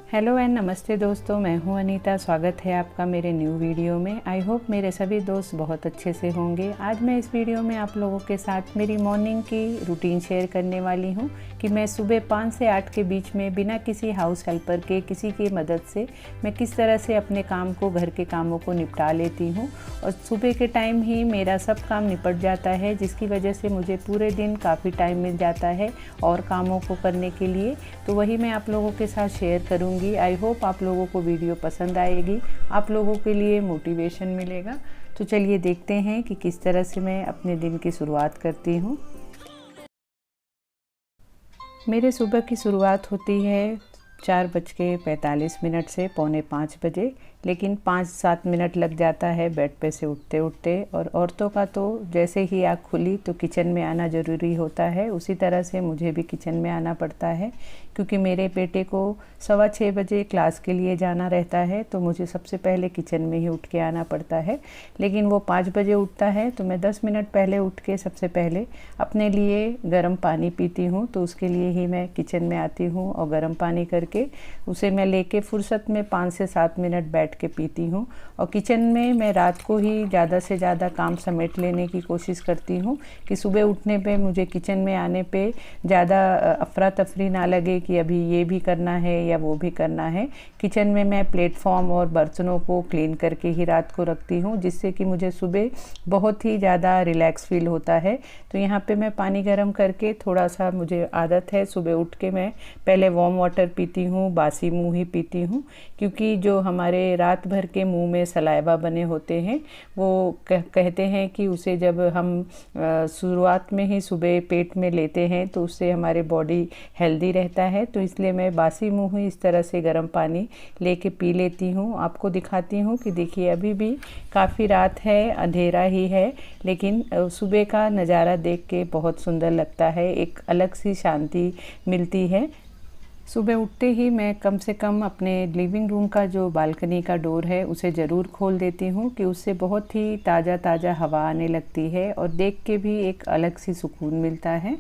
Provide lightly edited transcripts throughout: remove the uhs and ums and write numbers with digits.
Hello and नमस्ते दोस्तों, मैं हूं अनीता। स्वागत है आपका मेरे न्यू वीडियो में। आई होप मेरे सभी दोस्त बहुत अच्छे से होंगे। आज मैं इस वीडियो में आप लोगों के साथ मेरी मॉर्निंग की रूटीन शेयर करने वाली हूं कि मैं सुबह 5 से 8 के बीच में बिना किसी हाउस हेल्पर के, किसी की मदद से मैं किस तरह से अपने काम को, घर के कामों को निपटा लेती हूँ। और सुबह के टाइम ही मेरा सब काम निपट जाता है, जिसकी वजह से मुझे पूरे दिन काफ़ी टाइम मिल जाता है और कामों को करने के लिए। तो वही मैं आप लोगों के साथ शेयर करूँगी। आई होप आप लोगों को वीडियो पसंद आएगी, आप लोगों के लिए मोटिवेशन मिलेगा। तो चलिए देखते हैं कि किस तरह से मैं अपने दिन की शुरुआत करती हूँ। मेरे सुबह की शुरुआत होती है 4:45 से 4:45 बजे, लेकिन 5-7 मिनट लग जाता है बेड पे से उठते उठते। और औरतों का तो जैसे ही आँख खुली तो किचन में आना ज़रूरी होता है, उसी तरह से मुझे भी किचन में आना पड़ता है, क्योंकि मेरे बेटे को 6:15 बजे क्लास के लिए जाना रहता है। तो मुझे सबसे पहले किचन में ही उठ के आना पड़ता है। लेकिन वो 5 बजे उठता है तो मैं 10 मिनट पहले उठ के सबसे पहले अपने लिए गर्म पानी पीती हूँ। तो उसके लिए ही मैं किचन में आती हूँ और गर्म पानी करके उसे मैं लेके फुर्सत में 5 से 7 मिनट बैठ के पीती हूँ। और किचन में मैं रात को ही ज़्यादा से ज़्यादा काम समेट लेने की कोशिश करती हूँ कि सुबह उठने पे मुझे किचन में आने पे ज़्यादा अफरा तफरी ना लगे कि अभी ये भी करना है या वो भी करना है। किचन में मैं प्लेटफॉर्म और बर्तनों को क्लीन करके ही रात को रखती हूँ, जिससे कि मुझे सुबह बहुत ही ज़्यादा रिलैक्स फील होता है। तो यहाँ पे मैं पानी गर्म करके, थोड़ा सा मुझे आदत है सुबह उठ के मैं पहले वार्म वाटर पीती हूँ, बासी मुँह ही पीती हूँ, क्योंकि जो हमारे रात भर के मुंह में सलाइवा बने होते हैं वो कहते हैं कि उसे जब हम शुरुआत में ही सुबह पेट में लेते हैं तो उससे हमारे बॉडी हेल्दी रहता है। तो इसलिए मैं बासी मुंह ही इस तरह से गर्म पानी लेके पी लेती हूँ। आपको दिखाती हूँ कि देखिए अभी भी काफ़ी रात है, अंधेरा ही है, लेकिन सुबह का नज़ारा देख के बहुत सुंदर लगता है, एक अलग सी शांति मिलती है। सुबह उठते ही मैं कम से कम अपने लिविंग रूम का जो बालकनी का डोर है उसे ज़रूर खोल देती हूँ, कि उससे बहुत ही ताज़ा ताज़ा हवा आने लगती है और देख के भी एक अलग सी सुकून मिलता है।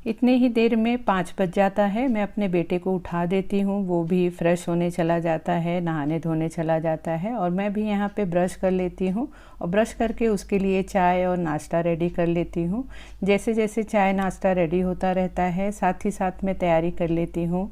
इतने ही देर में 5 बज जाता है। मैं अपने बेटे को उठा देती हूँ, वो भी फ्रेश होने चला जाता है, नहाने धोने चला जाता है और मैं भी यहाँ पे ब्रश कर लेती हूँ और ब्रश करके उसके लिए चाय और नाश्ता रेडी कर लेती हूँ। जैसे जैसे चाय नाश्ता रेडी होता रहता है, साथ ही साथ मैं तैयारी कर लेती हूँ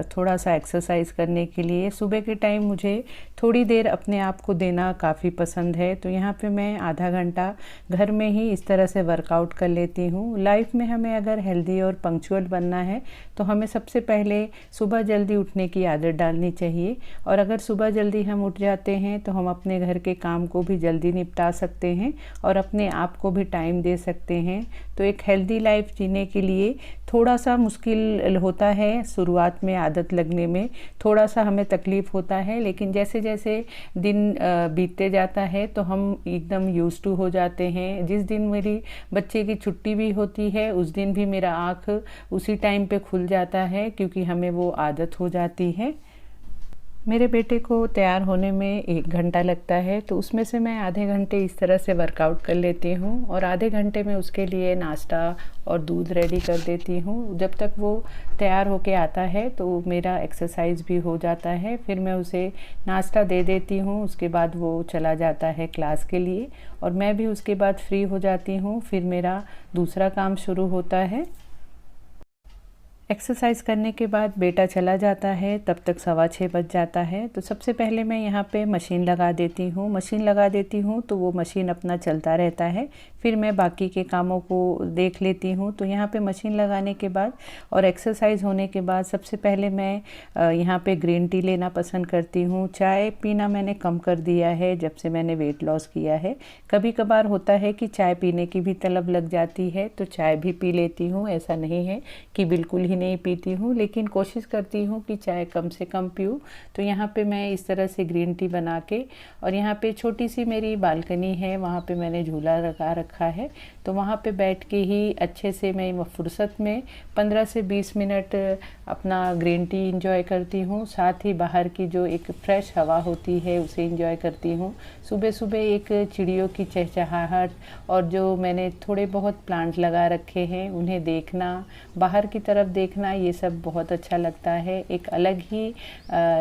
थोड़ा सा एक्सरसाइज करने के लिए। सुबह के टाइम मुझे थोड़ी देर अपने आप को देना काफ़ी पसंद है, तो यहाँ पे मैं आधा घंटा घर में ही इस तरह से वर्कआउट कर लेती हूँ। लाइफ में हमें अगर हेल्दी और पंक्चुअल बनना है तो हमें सबसे पहले सुबह जल्दी उठने की आदत डालनी चाहिए। और अगर सुबह जल्दी हम उठ जाते हैं तो हम अपने घर के काम को भी जल्दी निपटा सकते हैं और अपने आप को भी टाइम दे सकते हैं। तो एक हेल्दी लाइफ जीने के लिए थोड़ा सा मुश्किल होता है, शुरुआत में आदत लगने में थोड़ा सा हमें तकलीफ़ होता है, लेकिन जैसे जैसे दिन बीतते जाता है तो हम एकदम यूज्ड टू हो जाते हैं। जिस दिन मेरी बच्चे की छुट्टी भी होती है उस दिन भी मेरा आँख उसी टाइम पे खुल जाता है, क्योंकि हमें वो आदत हो जाती है। मेरे बेटे को तैयार होने में 1 घंटा लगता है, तो उसमें से मैं आधे घंटे इस तरह से वर्कआउट कर लेती हूँ और आधे घंटे में उसके लिए नाश्ता और दूध रेडी कर देती हूँ। जब तक वो तैयार होके आता है तो मेरा एक्सरसाइज भी हो जाता है, फिर मैं उसे नाश्ता दे देती हूँ। उसके बाद वो चला जाता है क्लास के लिए और मैं भी उसके बाद फ्री हो जाती हूँ। फिर मेरा दूसरा काम शुरू होता है। एक्सरसाइज करने के बाद बेटा चला जाता है, तब तक 6:15 बज जाता है। तो सबसे पहले मैं यहाँ पे मशीन लगा देती हूँ। मशीन लगा देती हूँ तो वो मशीन अपना चलता रहता है, फिर मैं बाकी के कामों को देख लेती हूँ। तो यहाँ पे मशीन लगाने के बाद और एक्सरसाइज होने के बाद सबसे पहले मैं यहाँ पे ग्रीन टी लेना पसंद करती हूँ। चाय पीना मैंने कम कर दिया है जब से मैंने वेट लॉस किया है। कभी कभार होता है कि चाय पीने की भी तलब लग जाती है तो चाय भी पी लेती हूँ, ऐसा नहीं है कि बिल्कुल ही नहीं पीती हूँ, लेकिन कोशिश करती हूँ कि चाय कम से कम पीऊँ। तो यहाँ पे मैं इस तरह से ग्रीन टी बना के, और यहाँ पे छोटी सी मेरी बालकनी है, वहाँ पे मैंने झूला लगा रखा है, तो वहाँ पे बैठ के ही अच्छे से मैं फुर्सत में 15 से 20 मिनट अपना ग्रीन टी इंजॉय करती हूँ, साथ ही बाहर की जो एक फ्रेश हवा होती है उसे इंजॉय करती हूँ। सुबह सुबह एक चिड़ियों की चहचहाहट और जो मैंने थोड़े बहुत प्लांट लगा रखे हैं उन्हें देखना, बाहर की तरफ देखना, ये सब बहुत अच्छा लगता है। एक अलग ही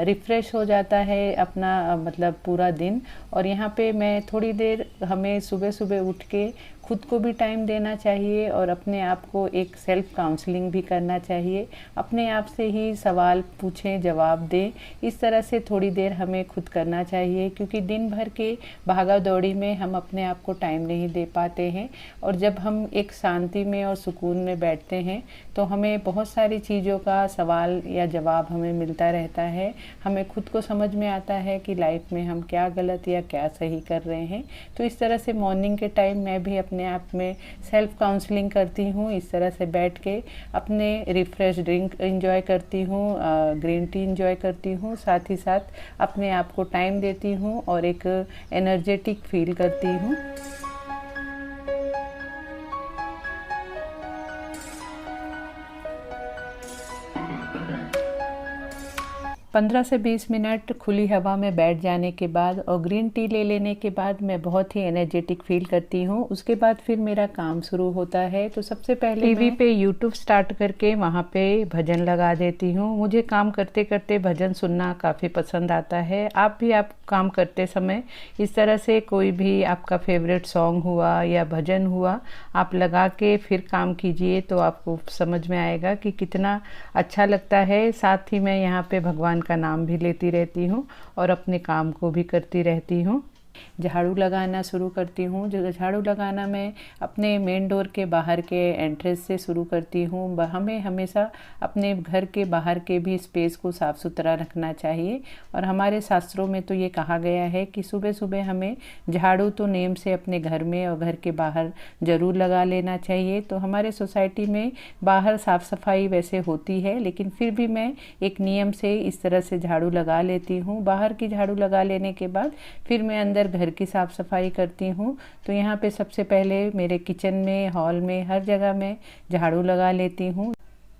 रिफ़्रेश हो जाता है अपना मतलब पूरा दिन। और यहाँ पे मैं थोड़ी देर, हमें सुबह सुबह उठ के खुद को भी टाइम देना चाहिए और अपने आप को एक सेल्फ काउंसलिंग भी करना चाहिए। अपने आप से ही सवाल पूछें, जवाब दें, इस तरह से थोड़ी देर हमें खुद करना चाहिए, क्योंकि दिन भर के भागा दौड़ी में हम अपने आप को टाइम नहीं दे पाते हैं। और जब हम एक शांति में और सुकून में बैठते हैं तो हमें बहुत सारी चीज़ों का सवाल या जवाब हमें मिलता रहता है। हमें खुद को समझ में आता है कि लाइफ में हम क्या गलत या क्या सही कर रहे हैं। तो इस तरह से मॉर्निंग के टाइम मैं भी अपने आप में सेल्फ काउंसलिंग करती हूँ। इस तरह से बैठ के अपने रिफ्रेश ड्रिंक एंजॉय करती हूँ, ग्रीन टी एंजॉय करती हूँ, साथ ही साथ अपने आप को टाइम देती हूँ और एक एनर्जेटिक फील करती हूँ। 15 से 20 मिनट खुली हवा में बैठ जाने के बाद और ग्रीन टी ले लेने के बाद मैं बहुत ही एनर्जेटिक फील करती हूँ। उसके बाद फिर मेरा काम शुरू होता है। तो सबसे पहले टीवी पे यूट्यूब स्टार्ट करके वहाँ पे भजन लगा देती हूँ। मुझे काम करते करते भजन सुनना काफ़ी पसंद आता है। आप भी आप काम करते समय इस तरह से कोई भी आपका फेवरेट सॉन्ग हुआ या भजन हुआ, आप लगा के फिर काम कीजिए तो आपको समझ में आएगा कि कितना अच्छा लगता है। साथ ही मैं यहाँ पे भगवान का नाम भी लेती रहती हूँ और अपने काम को भी करती रहती हूँ। झाड़ू लगाना शुरू करती हूँ। जो झाड़ू लगाना मैं अपने मेन डोर के बाहर के एंट्रेंस से शुरू करती हूँ। हमें हमेशा अपने घर के बाहर के भी स्पेस को साफ़ सुथरा रखना चाहिए। और हमारे शास्त्रों में तो ये कहा गया है कि सुबह सुबह हमें झाड़ू तो नेम से अपने घर में और घर के बाहर ज़रूर लगा लेना चाहिए। तो हमारे सोसाइटी में बाहर साफ़ सफाई वैसे होती है, लेकिन फिर भी मैं एक नियम से इस तरह से झाड़ू लगा लेती हूँ। बाहर की झाड़ू लगा लेने के बाद फिर मैं अंदर घर की साफ़ सफाई करती हूँ। तो यहाँ पे सबसे पहले मेरे किचन में, हॉल में, हर जगह मैं झाड़ू लगा लेती हूँ।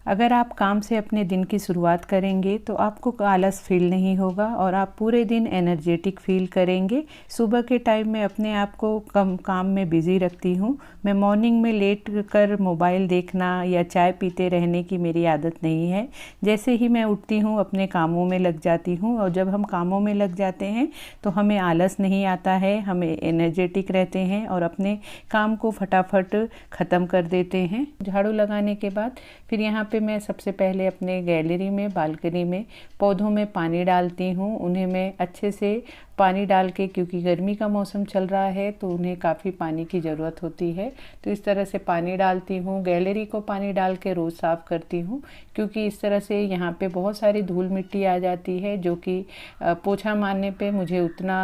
अगर आप काम से अपने दिन की शुरुआत करेंगे तो आपको आलस फील नहीं होगा और आप पूरे दिन एनर्जेटिक फील करेंगे। सुबह के टाइम में अपने आप को काम में बिज़ी रखती हूँ। मैं मॉर्निंग में लेट कर मोबाइल देखना या चाय पीते रहने की मेरी आदत नहीं है। जैसे ही मैं उठती हूँ अपने कामों में लग जाती हूँ और जब हम कामों में लग जाते हैं तो हमें आलस नहीं आता है, हमें एनर्जेटिक रहते हैं और अपने काम को फटाफट ख़त्म कर देते हैं। झाड़ू लगाने के बाद फिर यहाँ पे मैं सबसे पहले अपने गैलरी में, बालकनी में पौधों में पानी डालती हूँ। उन्हें मैं अच्छे से पानी डाल के, क्योंकि गर्मी का मौसम चल रहा है तो उन्हें काफ़ी पानी की ज़रूरत होती है, तो इस तरह से पानी डालती हूँ। गैलरी को पानी डाल के रोज़ साफ़ करती हूँ, क्योंकि इस तरह से यहाँ पे बहुत सारी धूल मिट्टी आ जाती है जो कि पोछा मारने पे मुझे उतना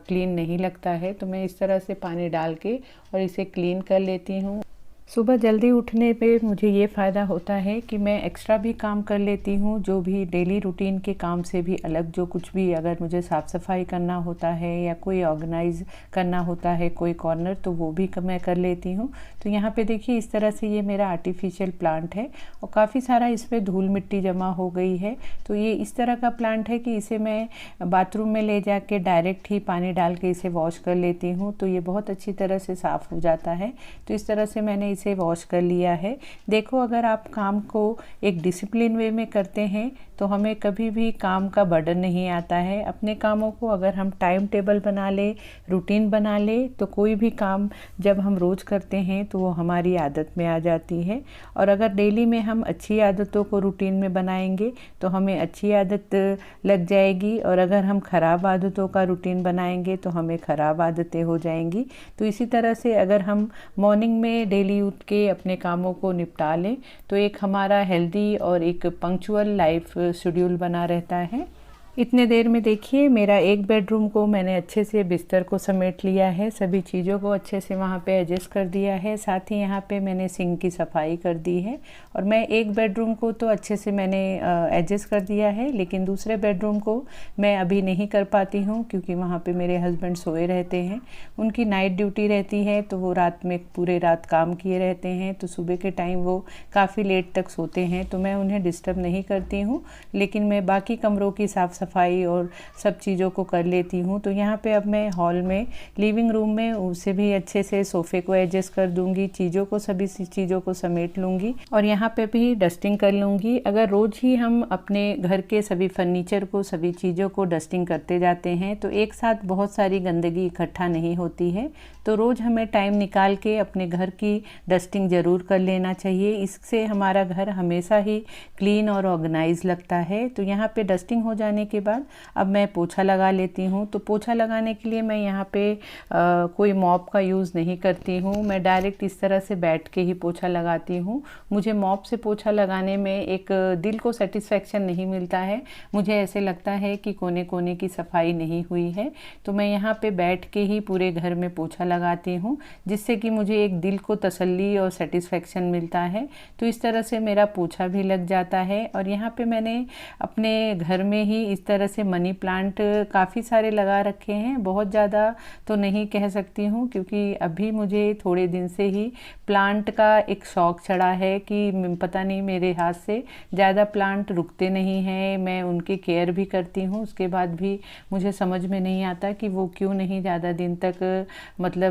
क्लीन नहीं लगता है। तो मैं इस तरह से पानी डाल के और इसे क्लीन कर लेती हूँ। सुबह जल्दी उठने पे मुझे ये फ़ायदा होता है कि मैं एक्स्ट्रा भी काम कर लेती हूँ। जो भी डेली रूटीन के काम से भी अलग जो कुछ भी, अगर मुझे साफ़ सफाई करना होता है या कोई ऑर्गेनाइज़ करना होता है कोई कॉर्नर, तो वो भी मैं कर लेती हूँ। तो यहाँ पे देखिए इस तरह से ये मेरा आर्टिफिशियल प्लांट है और काफ़ी सारा इस पर धूल मिट्टी जमा हो गई है। तो ये इस तरह का प्लांट है कि इसे मैं बाथरूम में ले जाके डायरेक्ट ही पानी डाल के इसे वॉश कर लेती हूँ, तो ये बहुत अच्छी तरह से साफ़ हो जाता है। तो इस तरह से मैंने इसे वॉश कर लिया है। देखो, अगर आप काम को एक डिसिप्लिन वे में करते हैं तो हमें कभी भी काम का बर्डन नहीं आता है। अपने कामों को अगर हम टाइम टेबल बना ले, रूटीन बना ले, तो कोई भी काम जब हम रोज़ करते हैं तो वो हमारी आदत में आ जाती है। और अगर डेली में हम अच्छी आदतों को रूटीन में बनाएंगे तो हमें अच्छी आदत लग जाएगी, और अगर हम ख़राब आदतों का रूटीन बनाएंगे तो हमें ख़राब आदतें हो जाएंगी। तो इसी तरह से अगर हम मॉर्निंग में डेली उठ के अपने कामों को निपटा लें तो एक हमारा हेल्दी और एक पंक्चुअल लाइफ शेड्यूल बना रहता है। इतने देर में देखिए मेरा एक बेडरूम को मैंने अच्छे से बिस्तर को समेट लिया है, सभी चीज़ों को अच्छे से वहाँ पे एडजस्ट कर दिया है। साथ ही यहाँ पे मैंने सिंक की सफाई कर दी है। और मैं एक बेडरूम को तो अच्छे से मैंने एडजस्ट कर दिया है, लेकिन दूसरे बेडरूम को मैं अभी नहीं कर पाती हूँ क्योंकि वहाँ पे मेरे हस्बैंड सोए रहते हैं। उनकी नाइट ड्यूटी रहती है तो वो रात में पूरे रात काम किए रहते हैं, तो सुबह के टाइम वो काफ़ी लेट तक सोते हैं, तो मैं उन्हें डिस्टर्ब नहीं करती हूँ। लेकिन मैं बाकी कमरों की साफ़ सफाई और सब चीज़ों को कर लेती हूँ। तो यहाँ पे अब मैं हॉल में, लिविंग रूम में उसे भी अच्छे से सोफ़े को एडजस्ट कर दूँगी, चीज़ों को, सभी चीज़ों को समेट लूँगी और यहाँ पे भी डस्टिंग कर लूँगी। अगर रोज़ ही हम अपने घर के सभी फर्नीचर को, सभी चीज़ों को डस्टिंग करते जाते हैं तो एक साथ बहुत सारी गंदगी इकट्ठा नहीं होती है। तो रोज़ हमें टाइम निकाल के अपने घर की डस्टिंग ज़रूर कर लेना चाहिए। इससे हमारा घर हमेशा ही क्लीन और ऑर्गेनाइज लगता है। तो यहाँ पे डस्टिंग हो जाने के बाद अब मैं पोछा लगा लेती हूँ। तो पोछा लगाने के लिए मैं यहाँ पे कोई मॉप का यूज़ नहीं करती हूँ, मैं डायरेक्ट इस तरह से बैठ के ही पोछा लगाती हूँ। मुझे मॉप से पोछा लगाने में एक दिल को सेटिस्फेक्शन नहीं मिलता है, मुझे ऐसे लगता है कि कोने कोने की सफाई नहीं हुई है। तो मैं यहाँ पे बैठ के ही पूरे घर में पोछा लगाती हूँ, जिससे कि मुझे एक दिल को तसल्ली और सेटिस्फेक्शन मिलता है। तो इस तरह से मेरा पोछा भी लग जाता है। और यहाँ पे मैंने अपने घर में ही इस तरह से मनी प्लांट काफ़ी सारे लगा रखे हैं, बहुत ज़्यादा तो नहीं कह सकती हूँ क्योंकि अभी मुझे थोड़े दिन से ही प्लांट का एक शौक़ चढ़ा है कि पता नहीं मेरे हाथ से ज़्यादा प्लांट रुकते नहीं हैं। मैं उनकी केयर भी करती हूँ, उसके बाद भी मुझे समझ में नहीं आता कि वो क्यों नहीं ज़्यादा दिन तक मतलब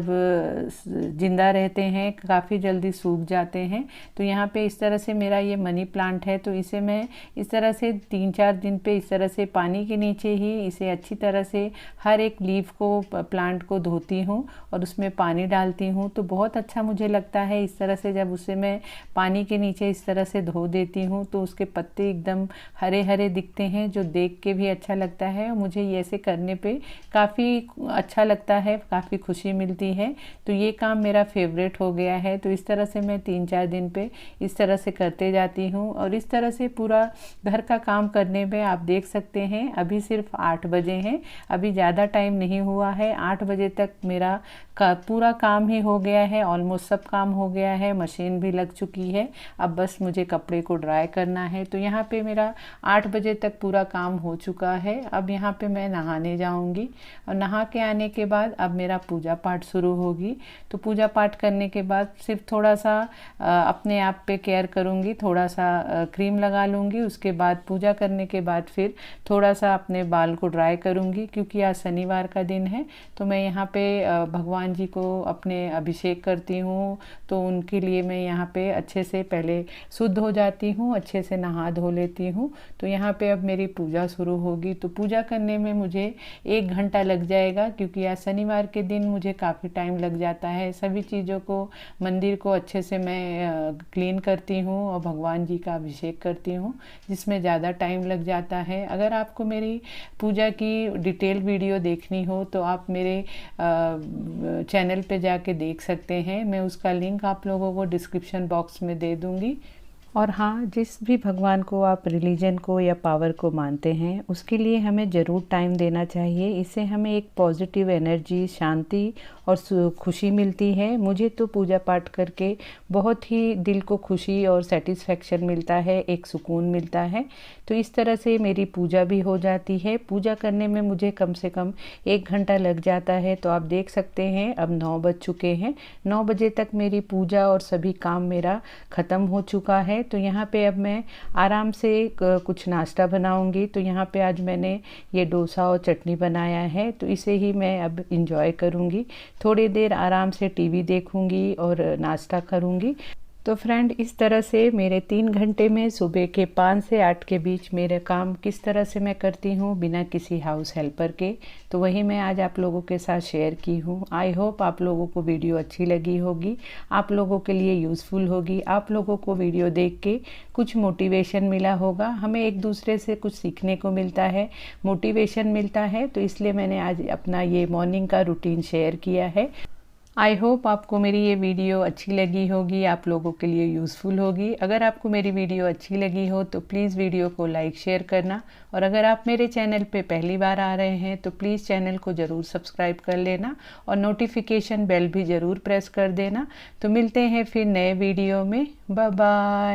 ज़िंदा रहते हैं, काफ़ी जल्दी सूख जाते हैं। तो यहाँ पे इस तरह से मेरा ये मनी प्लांट है, तो इसे मैं इस तरह से 3-4 दिन पे इस तरह से पानी के नीचे ही इसे अच्छी तरह से हर एक लीफ को, प्लांट को धोती हूँ और उसमें पानी डालती हूँ। तो बहुत अच्छा मुझे लगता है इस तरह से, जब उसे मैं पानी के नीचे इस तरह से धो देती हूँ तो उसके पत्ते एकदम हरे हरे दिखते हैं, जो देख के भी अच्छा लगता है। और मुझे ये ऐसे करने पे काफ़ी अच्छा लगता है, काफ़ी खुशी मिलती है। तो ये काम मेरा फेवरेट हो गया है। तो इस तरह से मैं 3-4 दिन पे इस तरह से करते जाती हूँ। और इस तरह से पूरा घर का काम करने में आप देख सकते हैं अभी सिर्फ 8 बजे हैं, अभी ज़्यादा टाइम नहीं हुआ है। 8 बजे तक मेरा पूरा काम ही हो गया है, ऑलमोस्ट सब काम हो गया है, मशीन भी लग चुकी है। अब बस मुझे कपड़े को ड्राई करना है। तो यहाँ पे मेरा 8 बजे तक पूरा काम हो चुका है। अब यहाँ पे मैं नहाने जाऊँगी और नहा के आने के बाद अब मेरा पूजा पाठ शुरू होगी। तो पूजा पाठ करने के बाद सिर्फ थोड़ा सा अपने आप पे केयर करूँगी, थोड़ा सा क्रीम लगा लूँगी। उसके बाद पूजा करने के बाद फिर थोड़ा सा अपने बाल को ड्राई करूँगी, क्योंकि आज शनिवार का दिन है। तो मैं यहाँ पे भगवान जी को अपने अभिषेक करती हूँ, तो उनके लिए मैं यहाँ पे अच्छे से पहले शुद्ध हो जाती हूँ, अच्छे से नहा धो लेती हूँ। तो यहाँ पे अब मेरी पूजा शुरू होगी। तो पूजा करने में मुझे 1 घंटा लग जाएगा, क्योंकि आज शनिवार के दिन मुझे काफ़ी टाइम लग जाता है। सभी चीज़ों को, मंदिर को अच्छे से मैं क्लीन करती हूँ और भगवान जी का अभिषेक करती हूँ, जिसमें ज़्यादा टाइम लग जाता है। अगर आपको मेरी पूजा की डिटेल वीडियो देखनी हो तो आप मेरे चैनल पे जाके देख सकते हैं, मैं उसका लिंक आप लोगों को डिस्क्रिप्शन बॉक्स में दे दूँगी। और हाँ, जिस भी भगवान को आप रिलीजन को या पावर को मानते हैं, उसके लिए हमें ज़रूर टाइम देना चाहिए। इससे हमें एक पॉजिटिव एनर्जी, शांति और खुशी मिलती है। मुझे तो पूजा पाठ करके बहुत ही दिल को खुशी और सेटिस्फेक्शन मिलता है, एक सुकून मिलता है। तो इस तरह से मेरी पूजा भी हो जाती है। पूजा करने में मुझे कम से कम 1 घंटा लग जाता है। तो आप देख सकते हैं अब 9 बज चुके हैं। 9 बजे तक मेरी पूजा और सभी काम मेरा ख़त्म हो चुका है। तो यहाँ पे अब मैं आराम से कुछ नाश्ता बनाऊंगी। तो यहाँ पे आज मैंने ये डोसा और चटनी बनाया है, तो इसे ही मैं अब इंजॉय करूँगी। थोड़ी देर आराम से टीवी देखूँगी और नाश्ता करूँगी। तो फ्रेंड, इस तरह से मेरे 3 घंटे में सुबह के 5 से 8 के बीच मेरे काम किस तरह से मैं करती हूँ बिना किसी हाउस हेल्पर के, तो वही मैं आज आप लोगों के साथ शेयर की हूँ। आई होप आप लोगों को वीडियो अच्छी लगी होगी, आप लोगों के लिए यूज़फुल होगी, आप लोगों को वीडियो देख के कुछ मोटिवेशन मिला होगा। हमें एक दूसरे से कुछ सीखने को मिलता है, मोटिवेशन मिलता है। तो इसलिए मैंने आज अपना ये मॉर्निंग का रूटीन शेयर किया है। आई होप आपको मेरी ये वीडियो अच्छी लगी होगी, आप लोगों के लिए यूज़फुल होगी। अगर आपको मेरी वीडियो अच्छी लगी हो तो प्लीज़ वीडियो को लाइक शेयर करना, और अगर आप मेरे चैनल पे पहली बार आ रहे हैं तो प्लीज़ चैनल को ज़रूर सब्सक्राइब कर लेना और नोटिफिकेशन बेल भी ज़रूर प्रेस कर देना। तो मिलते हैं फिर नए वीडियो में। Bye bye.